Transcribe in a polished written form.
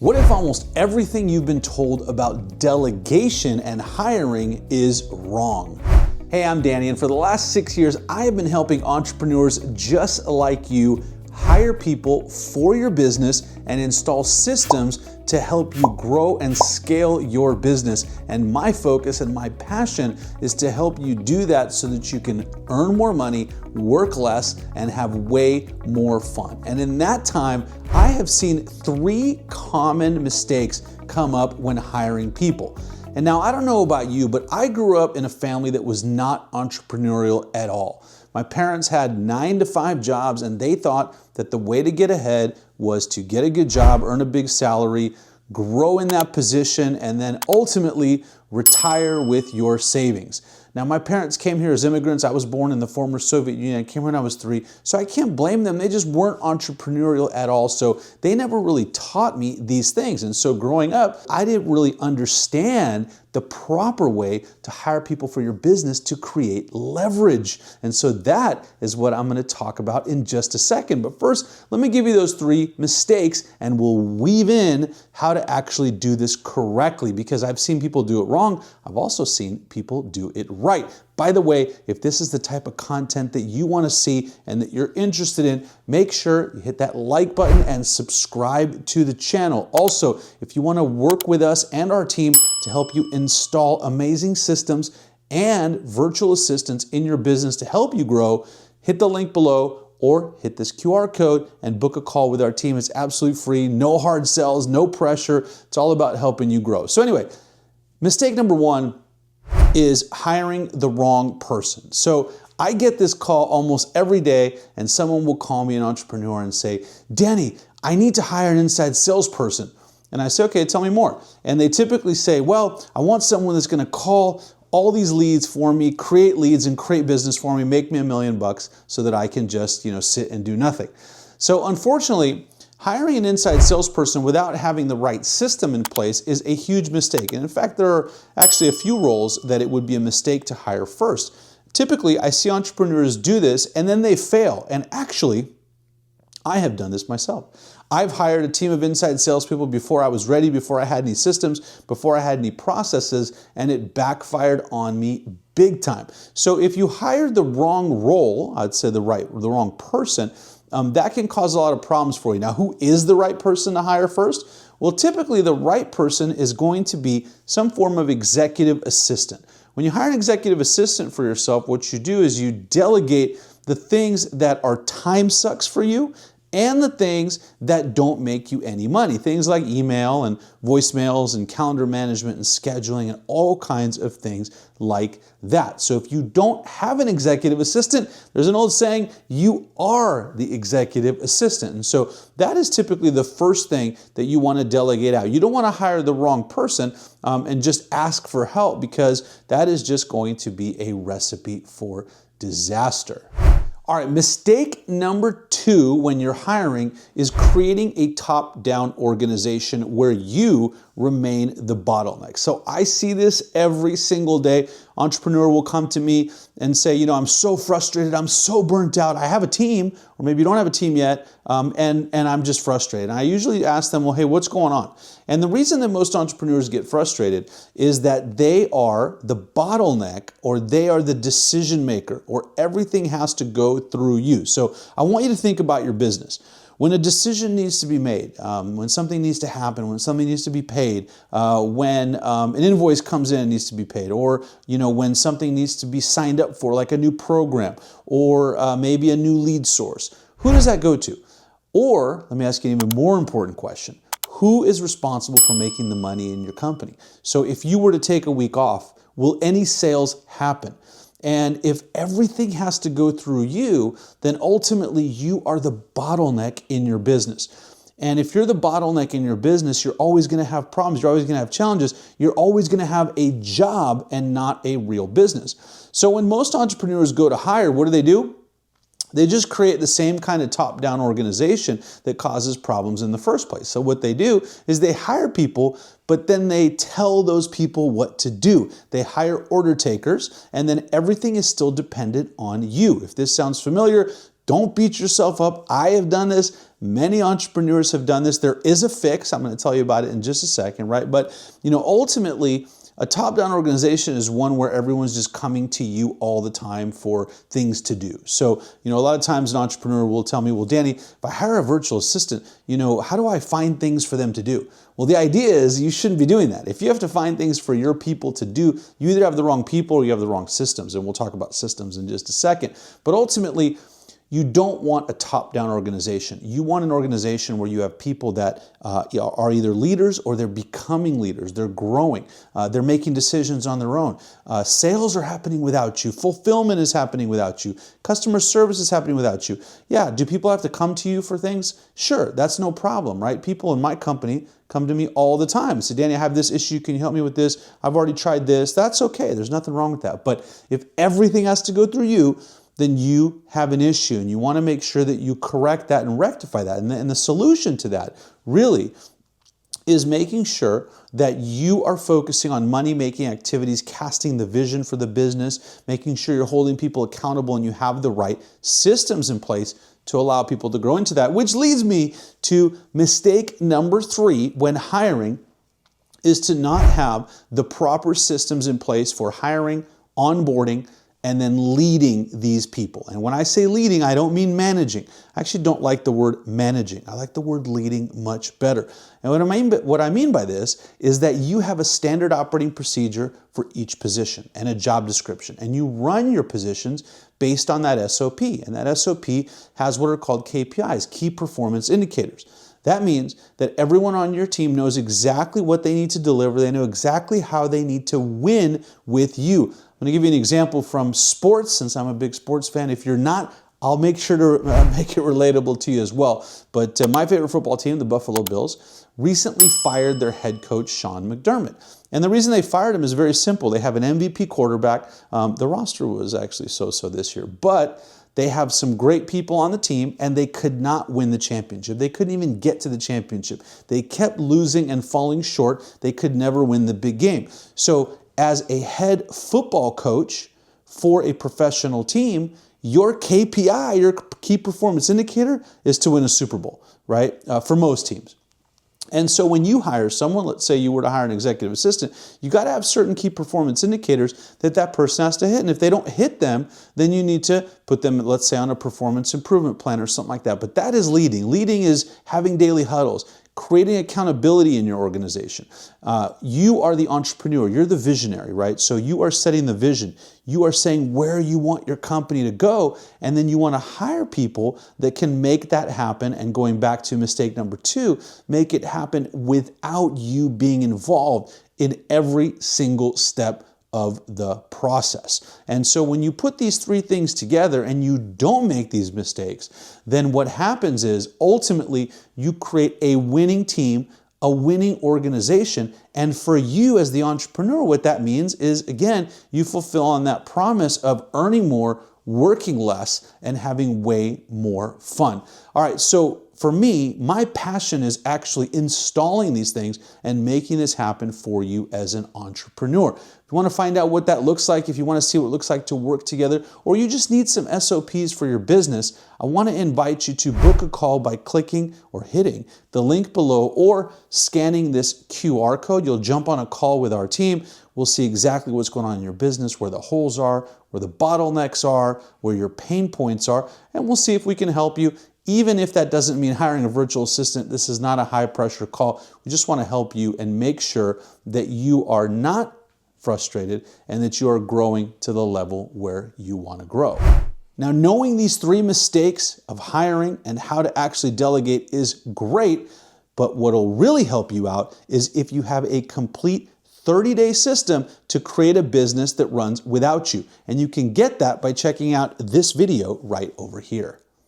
What if almost everything you've been told about delegation and hiring is wrong? Hey, I'm Danny, and for the last 6 years, I have been helping entrepreneurs just like you hire people for your business and install systems to help you grow and scale your business. And my focus and my passion is to help you do that so that you can earn more money, work less, and have way more fun. And in that time, I have seen 3 common mistakes come up when hiring people. And now I don't know about you, but I grew up in a family that was not entrepreneurial at all. My parents had 9-to-5 jobs, and they thought that the way to get ahead was to get a good job, earn a big salary, grow in that position, and then ultimately retire with your savings. Now, my parents came here as immigrants. I was born in the former Soviet Union. I came here when I was 3, so I can't blame them. They just weren't entrepreneurial at all, so they never really taught me these things. And so growing up, I didn't really understand the proper way to hire people for your business to create leverage. And so that is what I'm going to talk about in just a second. But first, let me give you those 3 mistakes, and we'll weave in how to actually do this correctly, because I've seen people do it wrong. I've also seen people do it right. By the way, if this is the type of content that you want to see and that you're interested in, make sure you hit that like button and subscribe to the channel. Also, if you want to work with us and our team to help you install amazing systems and virtual assistants in your business to help you grow, hit the link below or hit this QR code and book a call with our team. It's absolutely free, no hard sells, no pressure. It's all about helping you grow. So anyway, mistake number 1 is hiring the wrong person. So I get this call almost every day, and someone will call me an entrepreneur and say, Danny, I need to hire an inside salesperson. And I say, okay, tell me more. And they typically say, well, I want someone that's going to call all these leads for me, create leads and create business for me, make me $1 million so that I can just, sit and do nothing. So unfortunately, hiring an inside salesperson without having the right system in place is a huge mistake. And in fact, there are actually a few roles that it would be a mistake to hire first. Typically, I see entrepreneurs do this and then they fail. And actually, I have done this myself. I've hired a team of inside salespeople before I was ready, before I had any systems, before I had any processes, and it backfired on me big time. So if you hired the wrong role, I'd say the wrong person, that can cause a lot of problems for you. Now, who is the right person to hire first? Well, typically the right person is going to be some form of executive assistant. When you hire an executive assistant for yourself, what you do is you delegate the things that are time sucks for you and the things that don't make you any money. Things like email and voicemails and calendar management and scheduling and all kinds of things like that. So if you don't have an executive assistant, there's an old saying, you are the executive assistant. And so that is typically the first thing that you want to delegate out. You don't want to hire the wrong person and just ask for help, because that is just going to be a recipe for disaster. All right, mistake number 2 when you're hiring is creating a top-down organization where you remain the bottleneck. So I see this every single day. Entrepreneur will come to me and say, I'm so frustrated, I'm so burnt out. I have a team, or maybe you don't have a team yet, and I'm just frustrated. And I usually ask them, well, hey, what's going on? And the reason that most entrepreneurs get frustrated is that they are the bottleneck, or they are the decision maker, or everything has to go through you. So I want you to think about your business. When a decision needs to be made, when something needs to happen, when something needs to be paid, when an invoice comes in and needs to be paid, or when something needs to be signed up for, like a new program, or maybe a new lead source, who does that go to? Or, let me ask you an even more important question. Who is responsible for making the money in your company? So if you were to take a week off, will any sales happen? And if everything has to go through you, then ultimately you are the bottleneck in your business. And if you're the bottleneck in your business, you're always going to have problems. You're always going to have challenges. You're always going to have a job and not a real business. So when most entrepreneurs go to hire, what do? They just create the same kind of top-down organization that causes problems in the first place. So what they do is they hire people, but then they tell those people what to do. They hire order takers, and then everything is still dependent on you. If this sounds familiar, Don't beat yourself up. I have done this. Many entrepreneurs have done this. There is a fix. I'm going to tell you about it in just a second, right? But, ultimately, a top-down organization is one where everyone's just coming to you all the time for things to do. So, a lot of times an entrepreneur will tell me, well, Danny, if I hire a virtual assistant, how do I find things for them to do? Well, the idea is you shouldn't be doing that. If you have to find things for your people to do, you either have the wrong people or you have the wrong systems. And we'll talk about systems in just a second. But ultimately, you don't want a top-down organization. You want an organization where you have people that are either leaders or they're becoming leaders. They're growing. They're making decisions on their own. Sales are happening without you. Fulfillment is happening without you. Customer service is happening without you. Yeah, do people have to come to you for things? Sure, that's no problem, right? People in my company come to me all the time and say, Danny, I have this issue. Can you help me with this? I've already tried this. That's okay. There's nothing wrong with that. But if everything has to go through you, then you have an issue, and you want to make sure that you correct that and rectify that. And the solution to that really is making sure that you are focusing on money-making activities, casting the vision for the business, making sure you're holding people accountable and you have the right systems in place to allow people to grow into that, which leads me to mistake number 3 when hiring is to not have the proper systems in place for hiring, onboarding, and then leading these people. And when I say leading, I don't mean managing. I actually don't like the word managing. I like the word leading much better. And what I mean by this is that you have a standard operating procedure for each position and a job description. And you run your positions based on that SOP. And that SOP has what are called KPIs, key performance indicators. That means that everyone on your team knows exactly what they need to deliver. They know exactly how they need to win with you. I'm going to give you an example from sports, since I'm a big sports fan. If you're not, I'll make sure to make it relatable to you as well. But my favorite football team, the Buffalo Bills, recently fired their head coach, Sean McDermott. And the reason they fired him is very simple. They have an MVP quarterback. The roster was actually so-so this year, but they have some great people on the team, and they could not win the championship. They couldn't even get to the championship. They kept losing and falling short. They could never win the big game. So as a head football coach for a professional team, your KPI, your key performance indicator, is to win a Super Bowl, right? For most teams. And so when you hire someone, let's say you were to hire an executive assistant, you got to have certain key performance indicators that person has to hit. And if they don't hit them, then you need to put them, let's say, on a performance improvement plan or something like that. But that is leading. Leading is having daily huddles, creating accountability in your organization. You are the entrepreneur. You're the visionary, right? So you are setting the vision. You are saying where you want your company to go, and then you want to hire people that can make that happen. And going back to mistake number 2, make it happen without you being involved in every single step of the process. And so when you put these 3 things together and you don't make these mistakes, then what happens is ultimately you create a winning team, a winning organization. And for you as the entrepreneur, what that means is, again, you fulfill on that promise of earning more, working less, and having way more fun. All right, so for me, my passion is actually installing these things and making this happen for you as an entrepreneur. If you want to find out what that looks like, if you want to see what it looks like to work together, or you just need some SOPs for your business, I want to invite you to book a call by clicking or hitting the link below or scanning this QR code. You'll jump on a call with our team. We'll see exactly what's going on in your business, where the holes are, where the bottlenecks are, where your pain points are, and we'll see if we can help you. Even if that doesn't mean hiring a virtual assistant, this is not a high pressure call. We just want to help you and make sure that you are not frustrated and that you are growing to the level where you want to grow. Now, knowing these 3 mistakes of hiring and how to actually delegate is great, but what will really help you out is if you have a complete 30-day system to create a business that runs without you. And you can get that by checking out this video right over here.